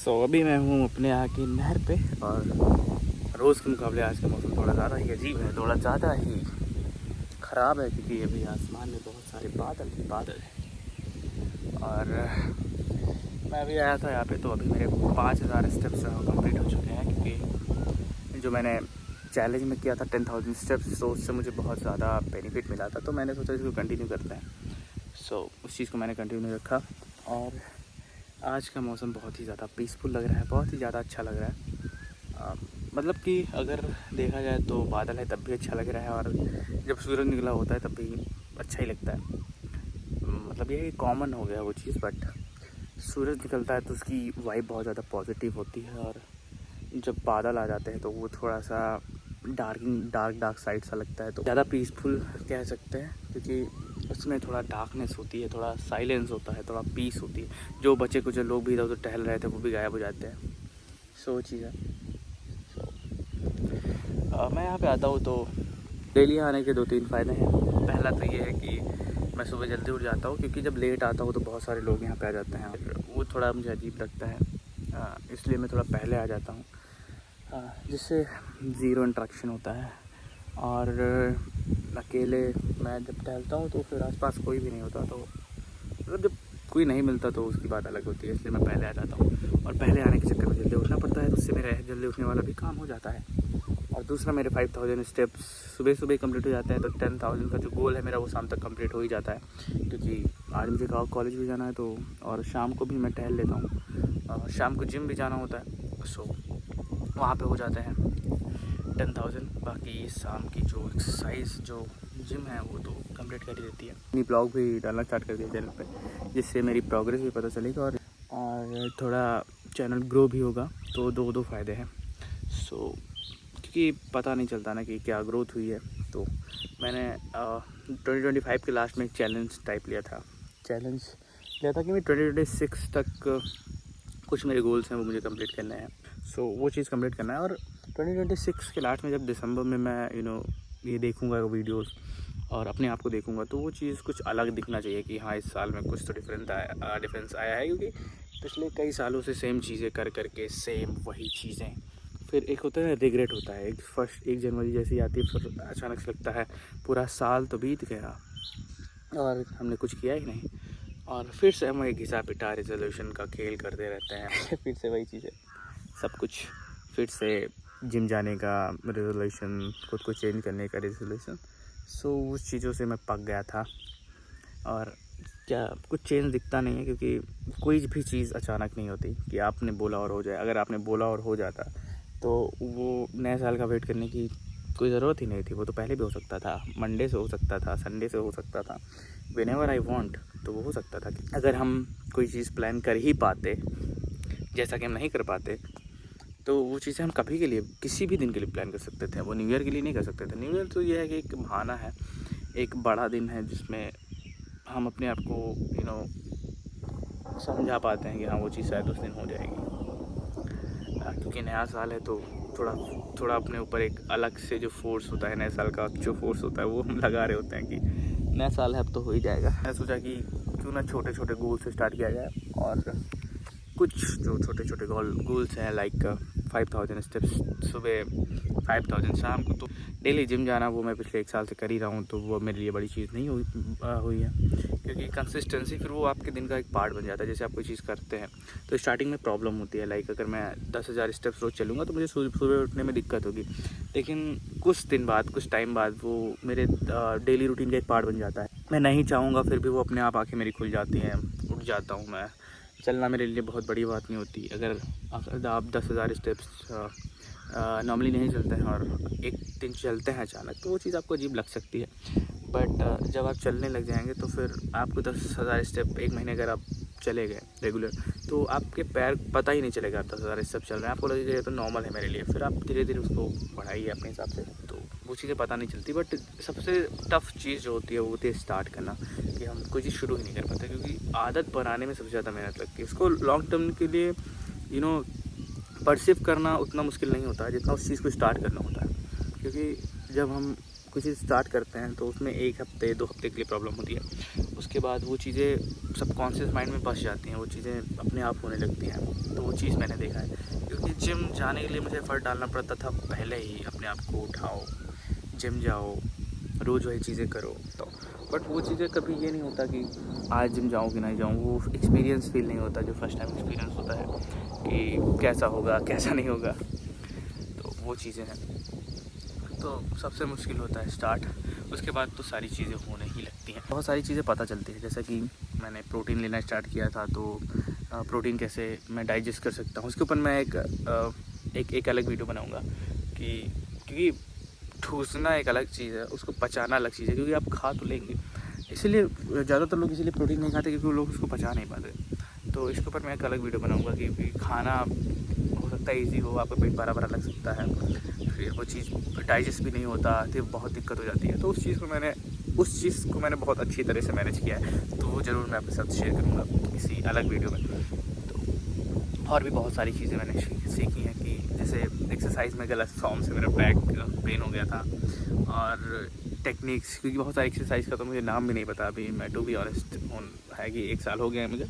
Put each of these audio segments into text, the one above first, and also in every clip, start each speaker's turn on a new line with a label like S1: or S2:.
S1: अभी मैं हूँ अपने यहाँ की नहर पे और रोज़ के मुकाबले आज का मौसम थोड़ा ज़्यादा ही अजीब है, थोड़ा ज़्यादा ही ख़राब है क्योंकि अभी आसमान में बहुत सारे बादल ही बादल हैं। और मैं अभी आया था यहाँ पे तो अभी मेरे 5000 स्टेप्स कंप्लीट हो चुके हैं क्योंकि जो मैंने चैलेंज में किया था 10,000 स्टेप्स, तो उससे मुझे बहुत ज़्यादा बेनिफिट मिला था, तो मैंने सोचा इसको कंटिन्यू करते हैं। उस चीज़ को मैंने कंटिन्यू रखा और आज का मौसम बहुत ही ज़्यादा पीसफुल लग रहा है, बहुत ही ज़्यादा अच्छा लग रहा है। मतलब कि अगर देखा जाए तो बादल है तब भी अच्छा लग रहा है और जब सूरज निकला होता है तब भी अच्छा ही लगता है। मतलब ये कॉमन हो गया वो चीज़, बट सूरज निकलता है तो उसकी वाइब बहुत ज़्यादा पॉजिटिव होती है और जब बादल आ जाते हैं तो वो थोड़ा सा डार्क साइड सा लगता है, तो ज़्यादा पीसफुल कह सकते हैं क्योंकि उसमें थोड़ा डार्कनेस होती है, थोड़ा साइलेंस होता है, थोड़ा पीस होती है। जो बच्चे कुछ लोग भी इधर उधर टहल रहे थे वो भी गायब हो जाते हैं। वो चीज़ है। मैं यहाँ पे आता हूँ तो डेली आने के 2-3 फ़ायदे हैं। पहला तो ये है कि मैं सुबह जल्दी उठ जाता हूँ क्योंकि जब लेट आता हूँ तो बहुत सारे लोग यहाँ पे आ जाते हैं, वो थोड़ा मुझे अजीब लगता है, इसलिए मैं थोड़ा पहले आ जाता हूँ जिससे ज़ीरो इंटरेक्शन होता है। और अकेले मैं जब टहलता हूँ तो फिर आसपास कोई भी नहीं होता, तो मतलब जब कोई नहीं मिलता तो उसकी बात अलग होती है, इसलिए मैं पहले आ जाता हूँ। और पहले आने के चक्कर में जल्दी उठना पड़ता है तो उससे मेरा जल्दी उठने वाला भी काम हो जाता है। और दूसरा, मेरे 5000 स्टेप्स सुबह सुबह कंप्लीट हो जाते हैं, तो 10,000 का जो गोल है मेरा वो शाम तक कंप्लीट हो ही जाता है क्योंकि आज मुझे कॉलेज भी जाना है, तो और शाम को भी मैं टहल लेता हूँ। शाम को जिम भी जाना होता है, वहाँ पे हो जाते हैं 10,000। बाकी शाम की जो एक्सरसाइज जो जिम है वो तो कंप्लीट कर ही देती है। अपनी ब्लॉग भी डालना स्टार्ट कर दिया चैनल पे, जिससे मेरी प्रोग्रेस भी पता चलेगी और थोड़ा चैनल ग्रो भी होगा, तो दो फ़ायदे हैं। क्योंकि पता नहीं चलता ना कि क्या ग्रोथ हुई है, तो मैंने 2025 के लास्ट में एक चैलेंज लिया था कि मैं 2026 तक कुछ मेरे गोल्स हैं वो मुझे कंप्लीट करने हैं। वो चीज़ कंप्लीट करना है। और 2026 के लास्ट में जब दिसंबर में मैं ये देखूंगा वीडियोस और अपने आप को देखूंगा, तो वो चीज़ कुछ अलग दिखना चाहिए कि हाँ इस साल में कुछ तो डिफरेंस आया है, क्योंकि पिछले कई सालों से सेम चीज़ें कर करके सेम वही चीज़ें, फिर एक होता है रिग्रेट होता है। 1 जनवरी जैसी आती है, फिर अचानक से लगता है पूरा साल तो बीत गया और हमने कुछ किया ही नहीं, और फिर से हम एक घिसा पिटा रेजोल्यूशन का खेल करते रहते हैं। फिर से वही चीज़ है, सब कुछ फिर से जिम जाने का रेजोल्यूशन, खुद को चेंज करने का रेजोल्यूशन। उस चीज़ों से मैं पक गया था और क्या कुछ चेंज दिखता नहीं है, क्योंकि कोई भी चीज़ अचानक नहीं होती कि आपने बोला और हो जाए। अगर आपने बोला और हो जाता तो वो नए साल का वेट करने की कोई ज़रूरत ही नहीं थी। वो तो पहले भी हो सकता था, मंडे से हो सकता था, संडे से हो सकता था, व्हेनेवर आई वांट, तो वो हो सकता था। अगर हम कोई चीज़ प्लान कर ही पाते, जैसा कि हम नहीं कर पाते, तो वो चीज़ें हम कभी के लिए किसी भी दिन के लिए प्लान कर सकते थे। वो न्यू ईयर के लिए नहीं कर सकते थे। न्यू ईयर तो ये है कि एक बहाना है, एक बड़ा दिन है जिसमें हम अपने आप को समझा पाते हैं कि हाँ वो चीज़ शायद उस दिन हो जाएगी। क्योंकि नया साल है तो थोड़ा अपने ऊपर एक अलग से जो फोर्स होता है, नए साल का जो फोर्स होता है वो हम लगा रहे होते हैं कि नया साल है अब तो हो ही जाएगा। मैं सोचा कि क्यों ना छोटे छोटे गोल से स्टार्ट किया जाए, और कुछ जो छोटे छोटे गोल्स हैं लाइक 5000 स्टेप्स सुबह, 5000 शाम को। तो डेली जिम जाना वो मैं पिछले 1 साल से कर ही रहा हूँ, तो वो मेरे लिए बड़ी चीज़ नहीं हुई है, क्योंकि कंसिस्टेंसी फिर वो आपके दिन का एक पार्ट बन जाता है। जैसे आप कोई चीज़ करते हैं तो स्टार्टिंग में प्रॉब्लम होती है, लाइक अगर मैं 10,000 स्टेप्स रोज़ चलूँगा तो मुझे सुबह उठने में दिक्कत होगी, लेकिन कुछ दिन बाद, कुछ टाइम बाद वो मेरे डेली रूटीन का एक पार्ट बन जाता है। मैं नहीं चाहूँगा फिर भी वो अपने आप आँखें मेरी खुल जाती हैं, उठ जाता हूँ मैं। चलना मेरे लिए बहुत बड़ी बात नहीं होती। अगर आप 10,000 स्टेप्स नॉर्मली नहीं चलते हैं और एक दिन चलते हैं अचानक, तो वो चीज़ आपको अजीब लग सकती है, बट जब आप चलने लग जाएंगे तो फिर आपको 10,000 स्टेप 1 महीने अगर आप चले गए रेगुलर, तो आपके पैर पता ही नहीं चलेगा आप 10,000 स्टेप चल रहे हैं, आपको लगेगा ये तो नॉर्मल है मेरे लिए। फिर आप धीरे धीरे उसको बढ़ाइए अपने हिसाब से, तो वो चीज़ें पता नहीं चलती। बट सबसे टफ़ चीज़ जो होती है वो होती है स्टार्ट करना, कि हम कोई चीज़ शुरू ही नहीं कर पाते, क्योंकि आदत बनाने में सबसे ज़्यादा मेहनत लगती है। उसको लॉन्ग टर्म के लिए परसिव करना उतना मुश्किल नहीं होता है जितना उस चीज़ को स्टार्ट करना होता है, क्योंकि जब हम कोई चीज़ स्टार्ट करते हैं तो उसमें 1 हफ्ते 2 हफ्ते के लिए प्रॉब्लम होती है, उसके बाद वो चीज़ें सबकॉन्शियस माइंड में बस जाती हैं, वो चीज़ें अपने आप होने लगती हैं। तो वो चीज़ मैंने देखा है, क्योंकि जिम जाने के लिए मुझे एफर्ट डालना पड़ता था पहले ही, अपने आप को उठाओ, जिम जाओ, रोज़ वही चीज़ें करो। तो बट वो चीज़ें कभी ये नहीं होता कि आज जिम जाऊँ कि नहीं जाऊँ, वो एक्सपीरियंस फील नहीं होता जो फर्स्ट टाइम एक्सपीरियंस होता है कि कैसा होगा कैसा नहीं होगा। तो वो चीज़ें हैं, तो सबसे मुश्किल होता है स्टार्ट, उसके बाद तो सारी चीज़ें होने ही लगती हैं। बहुत सारी चीज़ें पता चलती है, जैसे कि मैंने प्रोटीन लेना स्टार्ट किया था, तो प्रोटीन कैसे मैं डाइजेस्ट कर सकता हूँ, उसके ऊपर मैं एक अलग वीडियो बनाऊँगा कि क्योंकि ठूसना एक अलग चीज़ है, उसको पचाना अलग चीज़ है, क्योंकि आप खा तो लेंगे, इसीलिए ज़्यादातर लोग इसीलिए प्रोटीन नहीं खाते क्योंकि वो लोग उसको पचा नहीं पाते। तो इसके ऊपर मैं एक अलग वीडियो बनाऊँगा कि खाना हो सकता है ईजी हो, आपका पेट भरा भरा लग सकता है, फिर वो चीज़ डाइजेस्ट भी नहीं होता, फिर बहुत दिक्कत हो जाती है। तो उस चीज़ को मैंने बहुत अच्छी तरह से मैनेज किया है, तो वो ज़रूर मैं आपके साथ शेयर करूँगा किसी अलग वीडियो में। तो और भी बहुत सारी चीज़ें मैंने सीखी हैं कि जैसे एक्सरसाइज में गलत फॉर्म से मेरा बैक पेन हो गया था, और टेक्निक्स, क्योंकि बहुत सारी एक्सरसाइज का तो मुझे नाम भी नहीं पता अभी, मैं टू बी ऑनेस्ट है कि 1 साल हो गया है मुझे।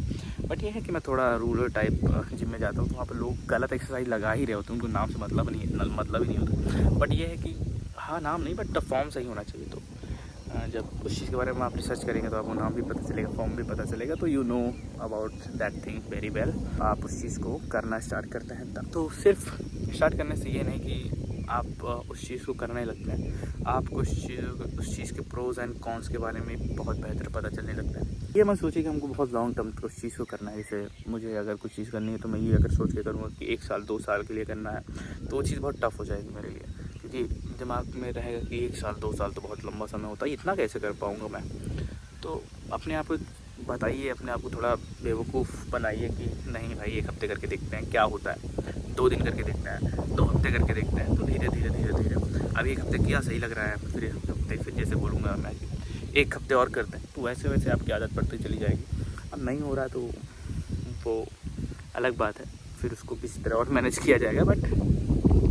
S1: बट ये है कि मैं थोड़ा रूरल टाइप जिम में जाता हूँ, तो वहाँ पर लोग गलत एक्सरसाइज लगा ही रहे होते हैं, उनको नाम से मतलब ही नहीं होता। बट ये है कि हाँ, नाम नहीं बट फॉर्म सही होना चाहिए। तो जब उस चीज़ के बारे में आप रिसर्च करेंगे तो आपको नाम भी पता चलेगा, फॉर्म भी पता चलेगा, तो you know about that thing very well. आप उस चीज़ को करना स्टार्ट करते हैं तब। तो सिर्फ स्टार्ट करने से ये नहीं कि आप उस चीज़ को करने लगते हैं, आपको उस चीज़ के प्रोज एंड कॉन्स के बारे में बहुत बेहतर पता चलने लगता है। ये मत सोचिए कि हमको बहुत लॉन्ग टर्म उस चीज़ को करना है, जैसे मुझे अगर कुछ चीज़ करनी है तो मैं ये अगर सोच के करूँगा कि 1 साल 2 साल के लिए करना है, तो वो चीज़ बहुत टफ हो जाएगी मेरे लिए, क्योंकि दिमाग में रहेगा कि 1 साल 2 साल तो बहुत लंबा समय होता है, इतना कैसे कर पाऊँगा मैं। तो अपने आप को बताइए, अपने आप को थोड़ा बेवकूफ़ बनाइए कि नहीं भाई 1 हफ्ते करके देखते हैं क्या होता है, 2 दिन करके देखते हैं, 2 हफ्ते करके देखते हैं। तो धीरे धीरे अभी 1 हफ्ते किया सही लग रहा है, फिर 1 हफ्ते फिर जैसे बोलूँगा मैं कि 1 हफ्ते और करते हैं, तो वैसे वैसे आपकी आदत पड़ती चली जाएगी। अब नहीं हो रहा है तो वो अलग बात है, फिर उसको किसी तरह और मैनेज किया जाएगा। बट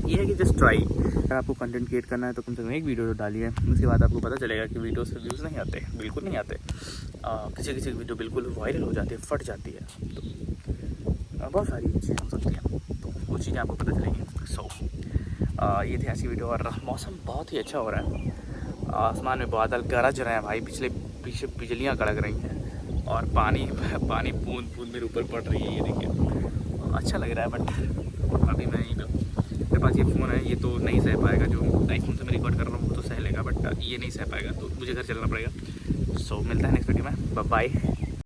S1: ये है कि जस्ट ट्राई। अगर आपको कंटेंट क्रिएट करना है तो कम से कम एक वीडियो डालिए, उसके बाद आपको पता चलेगा कि वीडियो से व्यूज़ नहीं आते, बिल्कुल नहीं आते। किसी की वीडियो बिल्कुल वायरल हो जाती है, फट जाती है, तो बहुत सारी चीज़ें हो सकती हैं, तो वो चीज़ें आपको पता चलेंगी। सो ये थी ऐसी वीडियो, और मौसम बहुत ही अच्छा हो रहा है, आसमान में बादल गरज रहे हैं भाई, पीछे बिजलियाँ कड़क रही हैं, और पानी बूंद बूंद मेरे ऊपर पड़ रही है, ये देखिए अच्छा लग रहा है। बट अभी मैं मेरे पास ये फ़ोन है, ये तो नहीं सह पाएगा, जो आईफोन से मैं रिकॉर्ड कर रहा हूँ वो तो सह लेगा, बट ये नहीं सह पाएगा, तो मुझे घर चलना पड़ेगा। सो मिलता है नेक्स्ट वीडियो में, बाय बाय।